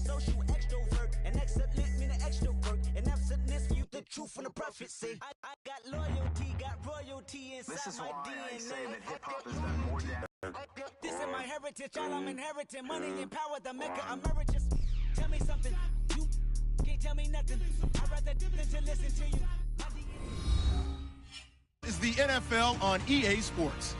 social extrovert. An excellent mean an extrovert. And absentness, you the truth from the prophecy. I got loyalty, got royalty inside this is my why DNA. I say that hip-hop has done more damage. This is my heritage, all I'm inheriting. Money and power, the maker emeritus. Tell me something, you can't tell me nothing. I'd rather dip than to listen to you. Is the NFL on EA Sports.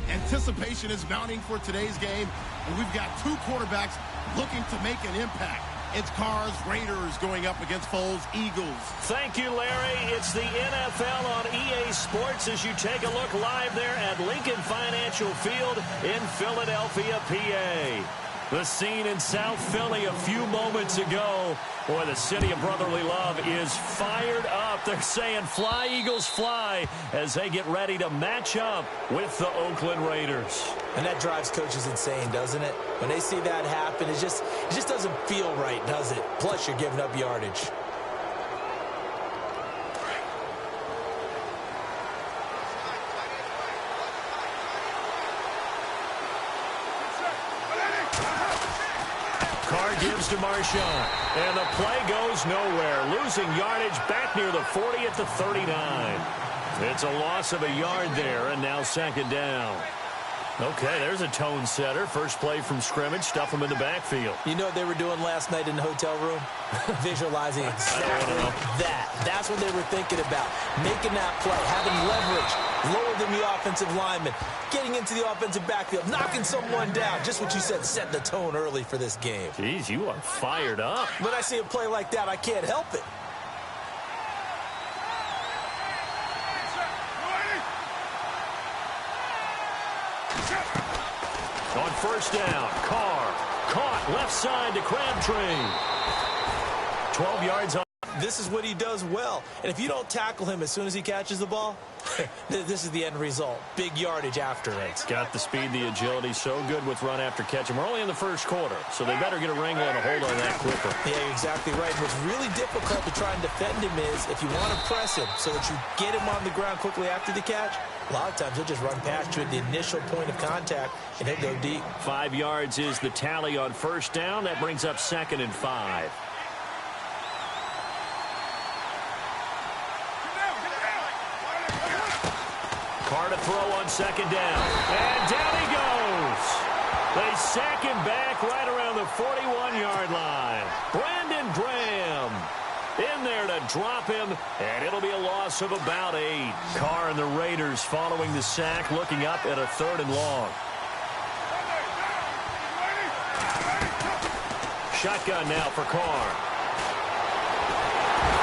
Anticipation is mounting for today's game, and we've got two quarterbacks looking to make an impact. It's Carr's Raiders going up against Foles Eagles. Thank you, Larry. It's the NFL on EA Sports as you take a look live there at Lincoln Financial Field in Philadelphia, PA. The scene in South Philly a few moments ago. Boy, the city of brotherly love is fired up. They're saying, fly, Eagles, fly, as they get ready to match up with the Oakland Raiders. And that drives coaches insane, doesn't it? When they see that happen, it just doesn't feel right, does it? Plus, you're giving up yardage. Carr gives to Marshawn, and the play goes nowhere. Losing yardage back near the 40 at the 39. It's a loss of a yard there, and now second down. Okay, there's a tone setter. First play from scrimmage, stuff them in the backfield. You know what they were doing last night in the hotel room? Visualizing exactly that. That's what they were thinking about. Making that play, having leverage, lower than the offensive lineman, getting into the offensive backfield, knocking someone down. Just what you said, set the tone early for this game. Jeez, you are fired up. When I see a play like that, I can't help it. On first down, Carr caught left side to Crabtree. 12 yards on. This is what he does well. And if you don't tackle him as soon as he catches the ball, this is the end result. Big yardage after it. Got the speed, the agility, so good with run after catch. And we're only in the first quarter, so they better get a wrangle and a hold on that quicker. Yeah, exactly right. What's really difficult to try and defend him is if you want to press him so that you get him on the ground quickly after the catch, a lot of times he'll just run past you at the initial point of contact and he'll go deep. 5 yards is the tally on first down. That brings up 2nd and 5. Carr to throw on second down. And down he goes. They sack him back right around the 41-yard line. Brandon Graham in there to drop him, and it'll be a loss of about 8. Carr and the Raiders following the sack, looking up at a 3rd and long. Shotgun now for Carr.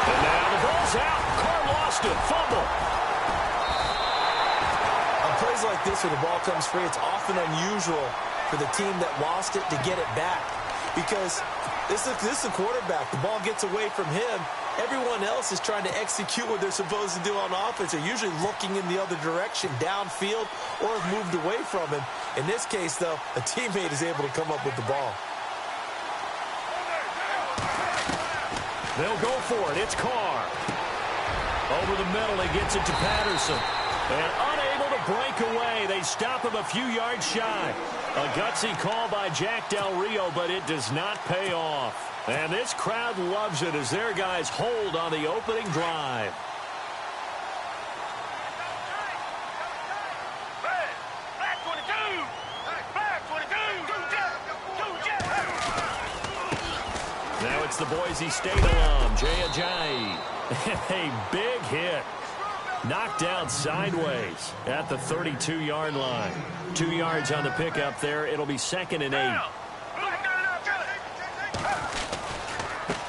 And now the ball's out. Carr lost it. Fumble. On plays like this where the ball comes free, it's often unusual for the team that lost it to get it back. Because this is a quarterback. The ball gets away from him. Everyone else is trying to execute what they're supposed to do on offense. They're usually looking in the other direction, downfield, or have moved away from him. In this case, though, a teammate is able to come up with the ball. They'll go for it. It's Carr. Over the middle, he gets it to Patterson. And unable to break away. They stop him a few yards shy. A gutsy call by Jack Del Rio, but it does not pay off. And this crowd loves it as their guys hold on the opening drive. Now it's the Boise State alum, Jay Ajayi. A big hit. Knocked down sideways at the 32-yard line. 2 yards on the pickup there. It'll be 2nd and 8.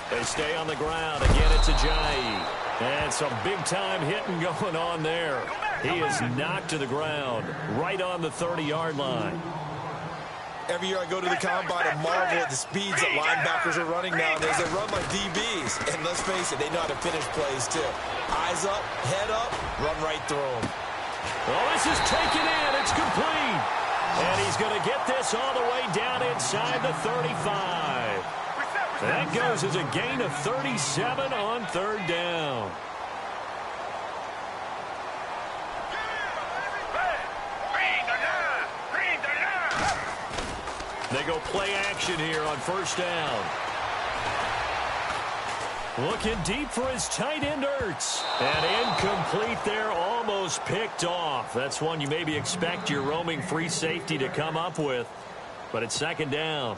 They stay on the ground. Again, it's Ajayi. And some big-time hitting going on there. He is knocked to the ground right on the 30-yard line. Every year I go to the combine and marvel at the speeds that linebackers are running nowadays. They run like DBs. And let's face it, they know how to finish plays too. Eyes up, head up, run right through them. Well, this is taken in. It's complete. And he's going to get this all the way down inside the 35. That goes as a gain of 37 on 3rd down. They go play action here on first down. Looking deep for his tight end, Ertz. And incomplete there, almost picked off. That's one you maybe expect your roaming free safety to come up with. But it's second down.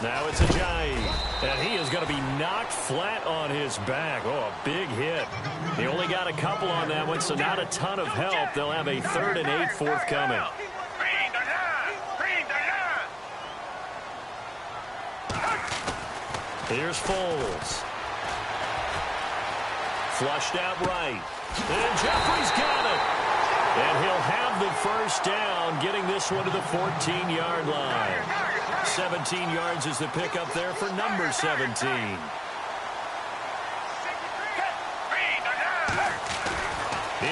Now it's Ajayi, and he is going to be knocked flat on his back. Oh, a big hit. He only got a couple on that one, so not a ton of help. They'll have a 3rd and 8 forthcoming. Here's Foles. Flushed out right. And Jeffrey's got it. And he'll have the first down, getting this one to the 14-yard line. 17 yards is the pickup there for number 17.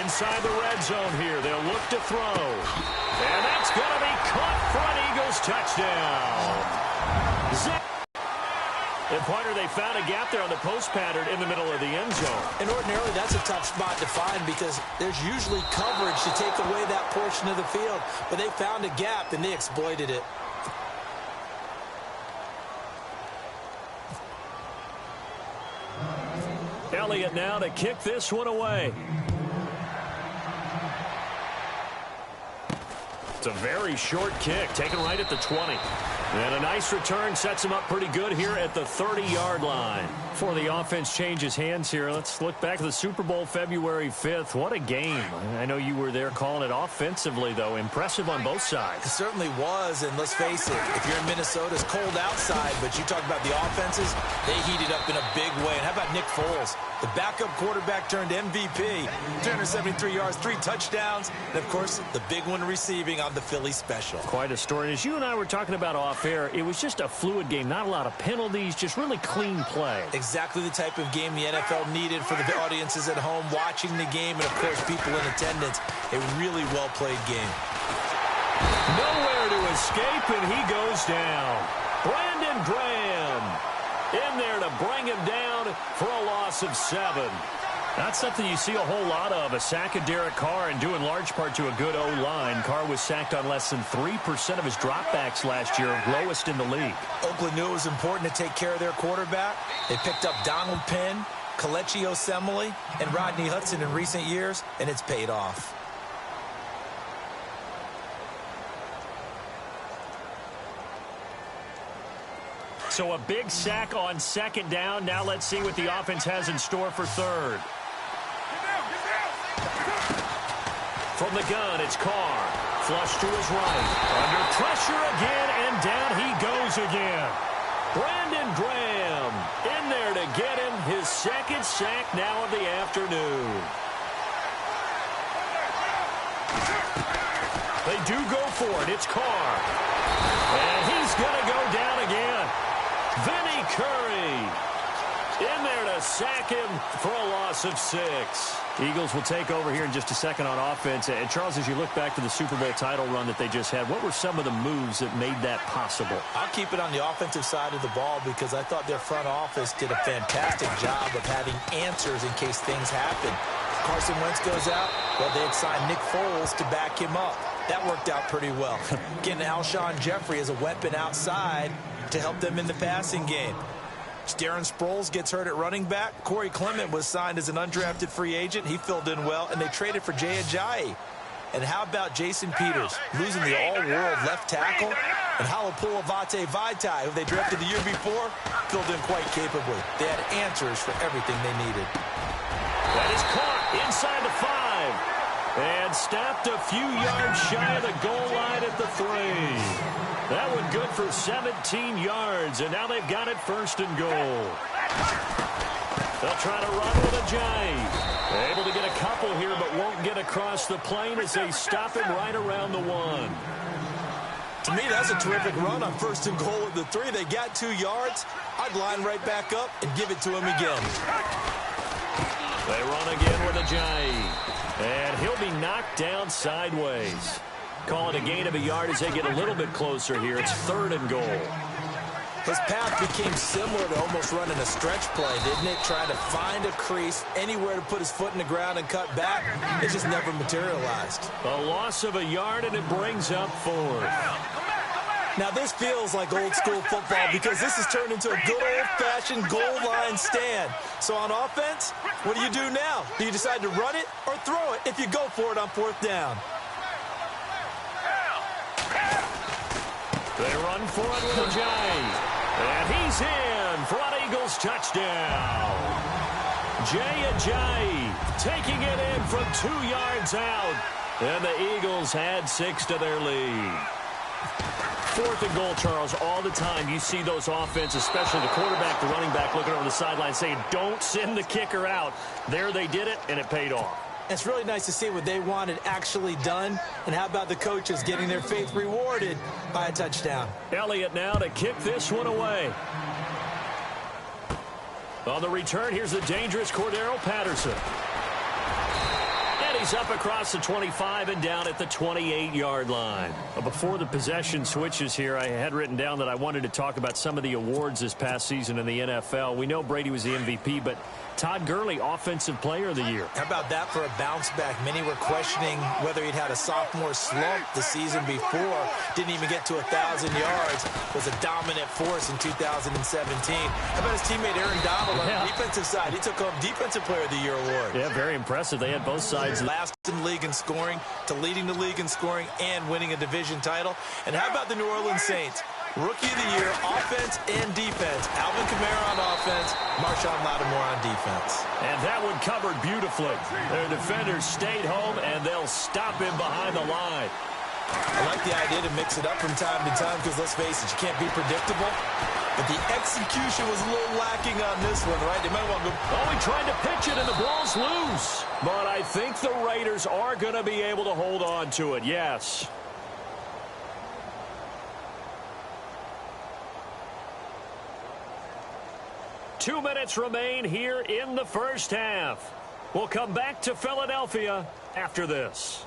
Inside the red zone here. They'll look to throw. And that's going to be caught for an Eagles touchdown. And Pointer, they found a gap there on the post pattern in the middle of the end zone. And ordinarily, that's a tough spot to find because there's usually coverage to take away that portion of the field. But they found a gap, and they exploited it. Elliott now to kick this one away. It's a very short kick, taken right at the 20. And a nice return sets him up pretty good here at the 30-yard line. Before the offense changes hands here, let's look back to the Super Bowl February 5th. What a game. I know you were there calling it offensively, though. Impressive on both sides. It certainly was, and let's face it, if you're in Minnesota, it's cold outside, but you talk about the offenses, they heated up in a big way. And how about Nick Foles? The backup quarterback turned MVP. 273 yards, 3 touchdowns, and, of course, the big one receiving on the Philly special. Quite a story. And as you and I were talking about off-air, it was just a fluid game. Not a lot of penalties, just really clean play. Exactly the type of game the NFL needed for the audiences at home watching the game and, of course, people in attendance. A really well-played game. Nowhere to escape, and he goes down. Brandon Graham in there to bring him down for a loss of 7. Not something you see a whole lot of. A sack of Derek Carr, and due in large part to a good O-line. Carr was sacked on less than 3% of his dropbacks last year, lowest in the league. Oakland knew it was important to take care of their quarterback. They picked up Donald Penn, Kelechi Osemele, and Rodney Hudson in recent years, and it's paid off. So a big sack on second down. Now let's see what the offense has in store for third. From the gun, it's Carr. Flush to his right. Under pressure again, and down he goes again. Brandon Graham in there to get him his second sack now of the afternoon. They do go for it. It's Carr. And he's going to go down again. Vinny Curry in there to sack him for a loss of 6. Eagles will take over here in just a second on offense. And, Charles, as you look back to the Super Bowl title run that they just had, what were some of the moves that made that possible? I'll keep it on the offensive side of the ball because I thought their front office did a fantastic job of having answers in case things happen. Carson Wentz goes out, well, they had signed Nick Foles to back him up. That worked out pretty well. Getting Alshon Jeffrey as a weapon outside to help them in the passing game. Darren Sproles gets hurt at running back. Corey Clement was signed as an undrafted free agent. He filled in well, and they traded for Jay Ajayi. And how about Jason Peters, losing the all-world left tackle? And Halapoulivaati Vaitai, who they drafted the year before, filled in quite capably. They had answers for everything they needed. That is caught inside the 5. And stopped a few yards shy of the goal line at the 3. That one good for 17 yards, and now they've got it first and goal. They'll try to run with Ajayi. Able to get a couple here, but won't get across the plane as they stop him right around the 1. To me, that's a terrific run on first and goal at the 3. They got 2 yards. I'd line right back up and give it to him again. They run again with Ajayi, and he'll be knocked down sideways. Call it a gain of a yard as they get a little bit closer here. It's 3rd and goal. His path became similar to almost running a stretch play, didn't it? Trying to find a crease, anywhere to put his foot in the ground and cut back. It just never materialized. A loss of a yard, and it brings up 4th. Now, this feels like old-school football because this has turned into a good old-fashioned goal line stand. So on offense, what do you do now? Do you decide to run it or throw it if you go for it on 4th down? They run for it with Ajayi. And he's in for an Eagles touchdown. Jay Ajayi taking it in from 2 yards out. And the Eagles add 6 to their lead. 4th and goal, Charles. All the time you see those offenses, especially the quarterback, the running back, looking over the sideline saying, don't send the kicker out. There they did it, and it paid off. It's really nice to see what they wanted actually done. And how about the coaches getting their faith rewarded by a touchdown? Elliott now to kick this one away. On the return, here's the dangerous Cordero Patterson. And he's up across the 25 and down at the 28-yard line. Before the possession switches here, I had written down that I wanted to talk about some of the awards this past season in the NFL. We know Brady was the MVP, but Todd Gurley, Offensive Player of the Year. How about that for a bounce back? Many were questioning whether he'd had a sophomore slump the season before. Didn't even get to 1,000 yards. Was a dominant force in 2017. How about his teammate Aaron Donald on the defensive side? He took home Defensive Player of the Year award. Yeah, very impressive. They had both sides. Last in the league in scoring, to leading the league in scoring, and winning a division title. And how about the New Orleans Saints? Rookie of the Year, offense and defense. Alvin Kamara on offense, Marshawn Lattimore on defense. And that one covered beautifully. Their defenders stayed home, and they'll stop him behind the line. I like the idea to mix it up from time to time because, let's face it, you can't be predictable. But the execution was a little lacking on this one, right? They might want to go. Oh, he tried to pitch it, and the ball's loose. But I think the Raiders are going to be able to hold on to it, yes. Two minutes remain here in the first half. We'll come back to Philadelphia after this.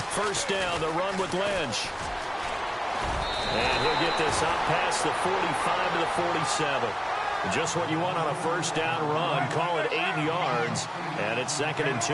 First down, the run with Lynch. And he'll get this up past the 45 to the 47. Just what you want on a first down run. Call it 8 yards, and it's 2nd and 2.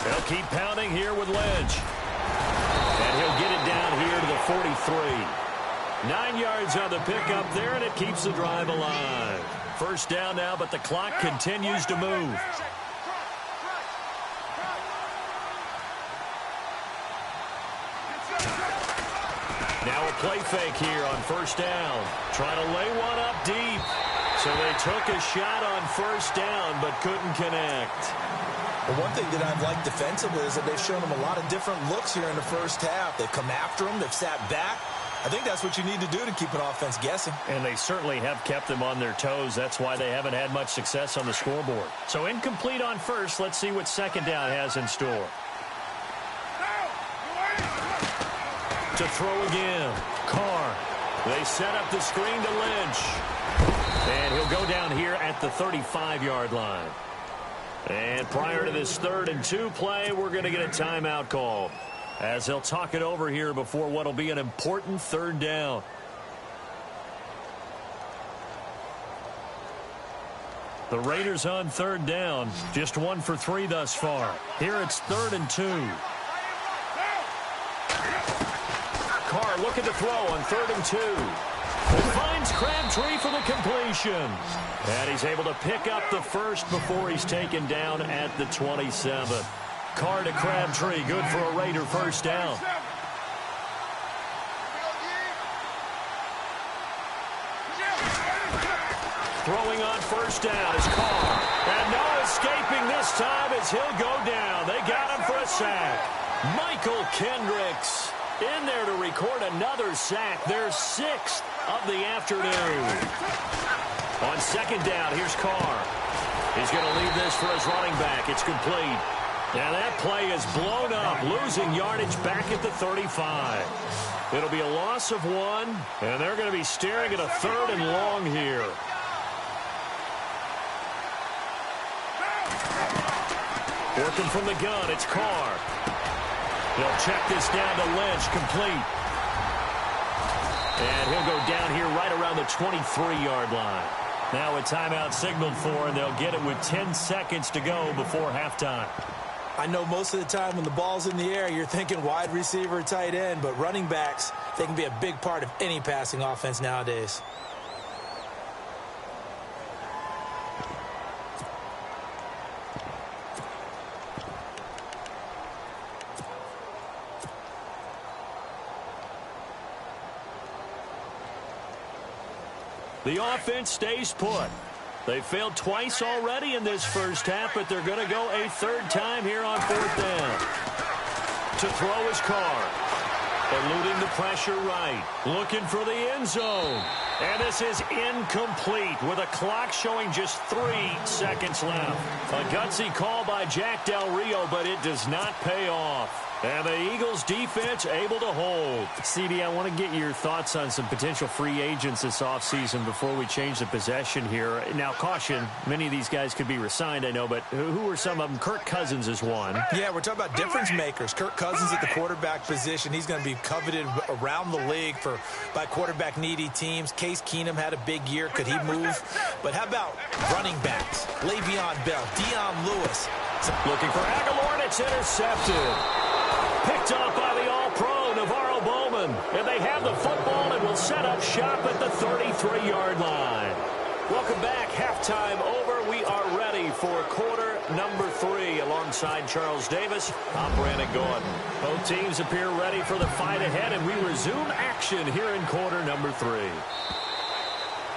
They'll keep pounding here with Lynch. And he'll get it down here to the 43. 9 yards on the pickup there, and it keeps the drive alive. First down now, but the clock continues to move. Now a play fake here on first down. Trying to lay one up deep. So they took a shot on first down, but couldn't connect. Well, one thing that I've liked defensively is that they've shown them a lot of different looks here in the first half. They've come after them. They've sat back. I think that's what you need to do to keep an offense guessing. And they certainly have kept them on their toes. That's why they haven't had much success on the scoreboard. So incomplete on first. Let's see what second down has in store. To throw again. Carr. They set up the screen to Lynch. And he'll go down here at the 35-yard line. And prior to this 3rd and 2 play, we're going to get a timeout call, as they'll talk it over here before what will be an important 3rd down. The Raiders on 3rd down, just 1 for 3 thus far. Here it's 3rd and 2. Carr looking to throw on 3rd and 2. Finds Crabtree for the completion. And he's able to pick up the first before he's taken down at the 27. Carr to Crabtree, good for a Raider first down. Throwing on first down is Carr. And no escaping this time as he'll go down. They got him for a sack. Michael Kendricks in there to record another sack. Their 6th of the afternoon. On second down, here's Carr. He's going to leave this for his running back. It's complete. And that play is blown up, losing yardage back at the 35. It'll be a loss of 1, and they're going to be staring at a 3rd and long here. Working from the gun, it's Carr. He'll check this down to Lynch, complete. And he'll go down here right around the 23-yard line. Now a timeout signaled for, and they'll get it with 10 seconds to go before halftime. I know most of the time when the ball's in the air, you're thinking wide receiver, tight end, but running backs, they can be a big part of any passing offense nowadays. The offense stays put. They failed twice already in this first half, but they're going to go a 3rd time here on 4th down. To throw his Carr. Eluding the pressure right. Looking for the end zone. And this is incomplete with a clock showing just 3 seconds left. A gutsy call by Jack Del Rio, but it does not pay off. And the Eagles defense able to hold. CD, I want to get your thoughts on some potential free agents this offseason before we change the possession here. Now, caution, many of these guys could be re-signed, I know, but who are some of them? Kirk Cousins is one. Yeah, we're talking about difference makers. Kirk Cousins at the quarterback position. He's going to be coveted around the league by quarterback-needy teams. Case Keenum had a big year. Could he move? But how about running backs? Le'Veon Bell, Dion Lewis. Looking for Aguilar, and it's intercepted. Picked up by the All-Pro, Navarro Bowman. And they have the football and will set up shop at the 33-yard line. Welcome back. Halftime over. We are ready for quarter number 3. Alongside Charles Davis, I'm Brandon Gordon. Both teams appear ready for the fight ahead, and we resume action here in quarter number 3.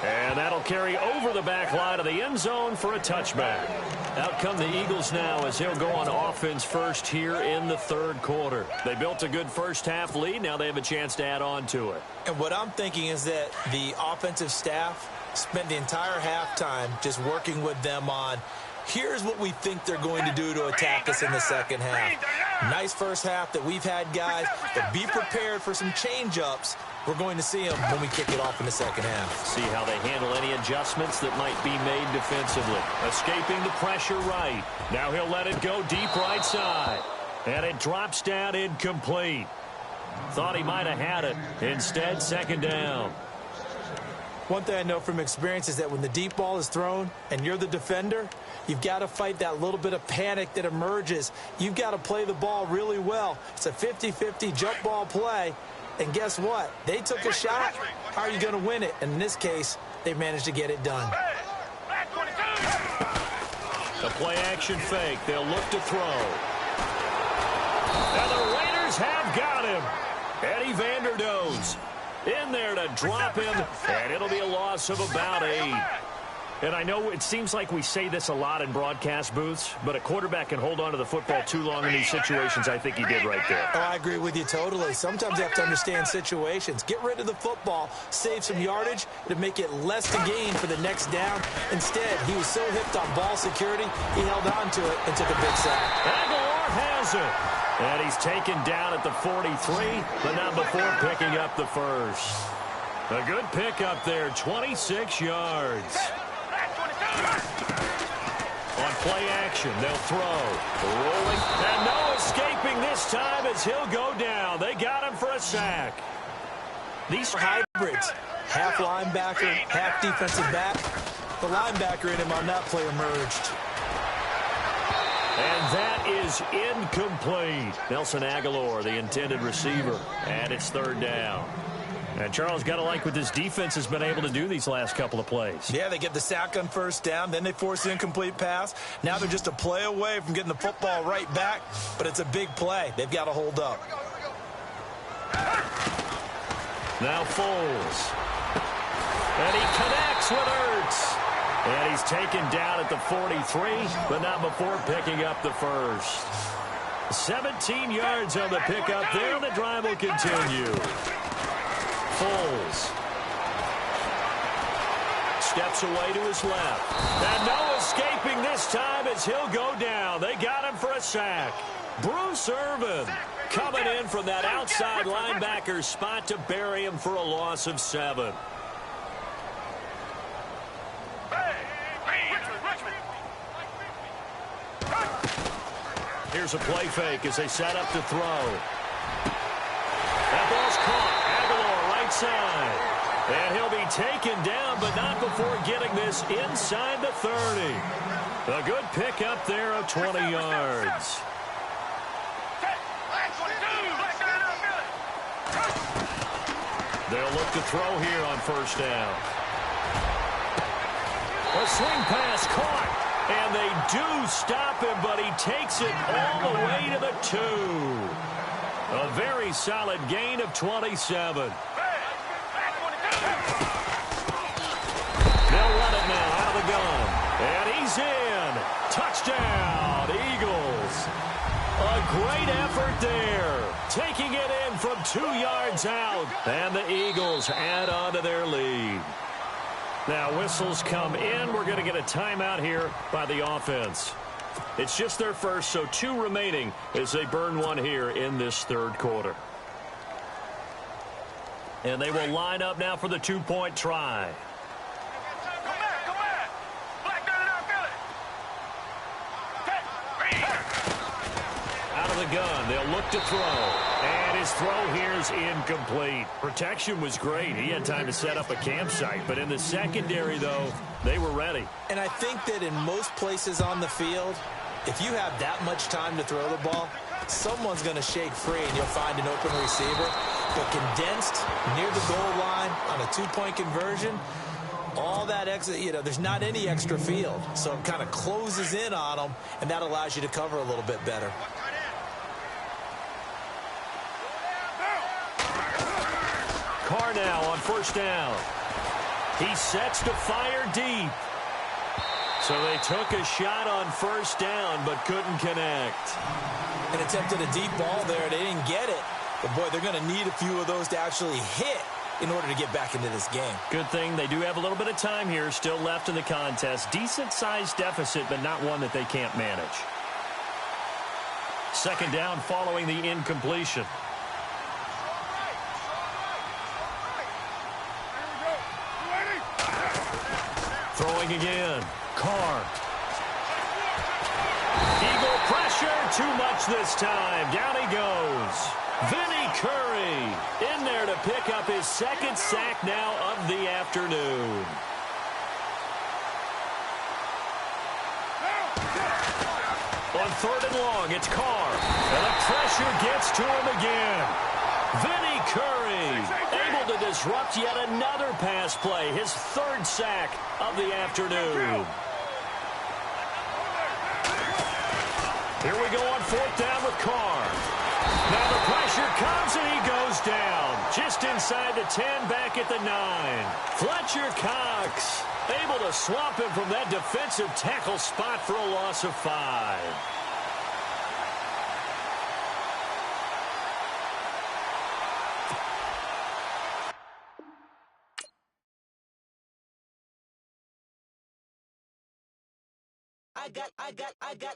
And that'll carry over the back line of the end zone for a touchback. Out come the Eagles now as he'll go on offense first here in the 3rd quarter. They built a good first half lead. Now they have a chance to add on to it. And what I'm thinking is that the offensive staff spent the entire halftime just working with them on, here's what we think they're going to do to attack us in the second half. Nice first half that we've had, guys, but be prepared for some change-ups. We're going to see them when we kick it off in the second half. See how they handle any adjustments that might be made defensively. Escaping the pressure right. Now he'll let it go deep right side. And it drops down incomplete. Thought he might have had it. Instead, 2nd down. One thing I know from experience is that when the deep ball is thrown and you're the defender, you've got to fight that little bit of panic that emerges. You've got to play the ball really well. It's a 50-50 jump ball play. And guess what? They took a shot. How are you going to win it? And in this case, they managed to get it done. The play action fake. They'll look to throw. And the Raiders have got him. Eddie Vanderdoes in there to drop him. And it'll be a loss of about 8. And I know it seems like we say this a lot in broadcast booths, but a quarterback can hold on to the football too long in these situations. I think he did right there. Oh, I agree with you totally. Sometimes you have to understand situations. Get rid of the football, save some yardage to make it less to gain for the next down. Instead, he was so hipped on ball security, he held on to it and took a big sack. Aguilar has it. And he's taken down at the 43, but not before picking up the first. A good pickup there, 26 yards. On play action, they'll throw. Rolling, and no escaping this time as he'll go down. They got him for a sack. These hybrids, half linebacker, half defensive back. The linebacker in him on that play emerged. And that is incomplete. Nelson Aguilar, the intended receiver, and it's 3rd down. And Charles, got to like what this defense has been able to do these last couple of plays. Yeah, they get the sack on 1st down, then they force the incomplete pass. Now they're just a play away from getting the football right back, but it's a big play. They've got to hold up. Now Foles. And he connects with Ertz. And he's taken down at the 43, but not before picking up the first. 17 yards on the pickup there, and the drive will continue. Foles. steps away to his left. And no escaping this time as he'll go down. They got him for a sack. Bruce Irvin coming in from that outside linebacker spot to bury him for a loss of 7. Here's a play fake as they set up to throw. That ball's caught. Aguilar right side. And he'll be taken down, but not before getting this inside the 30. A good pickup there of 20 yards. They'll look to throw here on first down. A swing pass caught. And they do stop him, but he takes it all the way to the 2. A very solid gain of 27. They'll run it now out of the gun. And he's in. Touchdown, Eagles. A great effort there. Taking it in from 2 yards out. And the Eagles add on to their lead. Now, whistles come in. We're going to get a timeout here by the offense. It's just their first, so 2 remaining as they burn one here in this third quarter. And they will line up now for the 2-point try. Out of the gun, they'll look to throw. And his throw here is incomplete. Protection was great. He had time to set up a campsite. But in the secondary, though, they were ready. And I think that in most places on the field, if you have that much time to throw the ball, someone's going to shake free and you'll find an open receiver. But condensed near the goal line on a 2-point conversion, all that extra, there's not any extra field. So it kind of closes in on them, and that allows you to cover a little bit better. Carr now on first down. He sets to fire deep. So they took a shot on first down but couldn't connect. And attempted a deep ball there. They didn't get it. But, boy, they're going to need a few of those to actually hit in order to get back into this game. Good thing they do have a little bit of time here still left in the contest. Decent-sized deficit, but not one that they can't manage. Second down following the incompletion. Throwing again. Carr. Eagle pressure. Too much this time. Down he goes. Vinny Curry in there to pick up his second sack now of the afternoon. On third and long, it's Carr. And the pressure gets to him again. Vinny Curry able to disrupt yet another pass play. His third sack of the afternoon. Here we go on fourth down with Carr. Now the pressure comes and he goes down. Just inside the 10, back at the 9. Fletcher Cox able to swamp him from that defensive tackle spot for a loss of 5.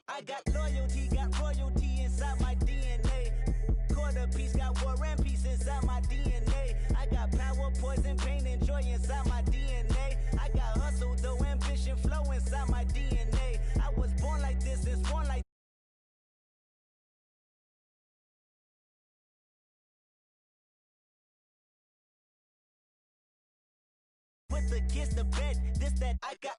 I got loyalty, got royalty inside my DNA. Quarter piece, got war and peace inside my DNA. I got power, poison, pain, and joy inside my DNA. I got hustle, though, ambition, flow inside my DNA. I was born like this, it's born like put the kids to bed. This, that, I got.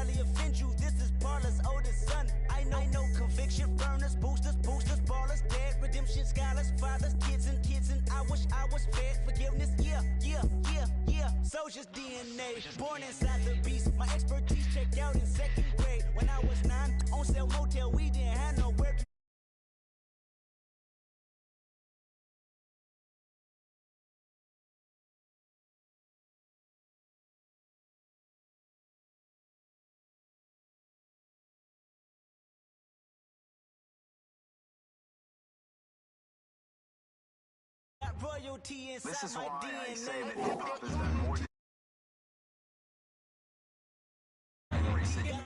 highly offend you. This is Parlor's oldest son. I know conviction, burners, boosters, ballers, dead, redemption, scholars, fathers, kids and I wish I was fed forgiveness. Yeah. Soldier's DNA, born inside the beast. My expertise checked out in second grade. When I was 9, on sale motel, we didn't have nowhere to. Royalty inside This is my why DNA. I say that hip-hop has done more than racing.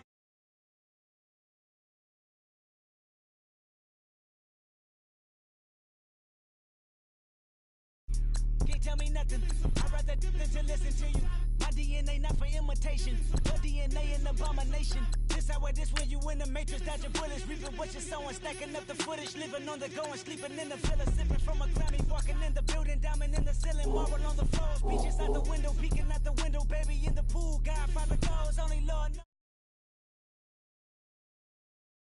Can't tell me nothing. I'd rather than to listen to you. My DNA not for imitation. Your DNA an abomination. This how it is when you in the matrix, dodging bullets, reaping what you're sowing, stacking up the footage, living on the go and sleeping in the villa, sipping from a Grammy, walking in the building, diamond in the ceiling, marble on the floors, beaches out the window, peeking out the window, baby in the pool, Godfather goes, only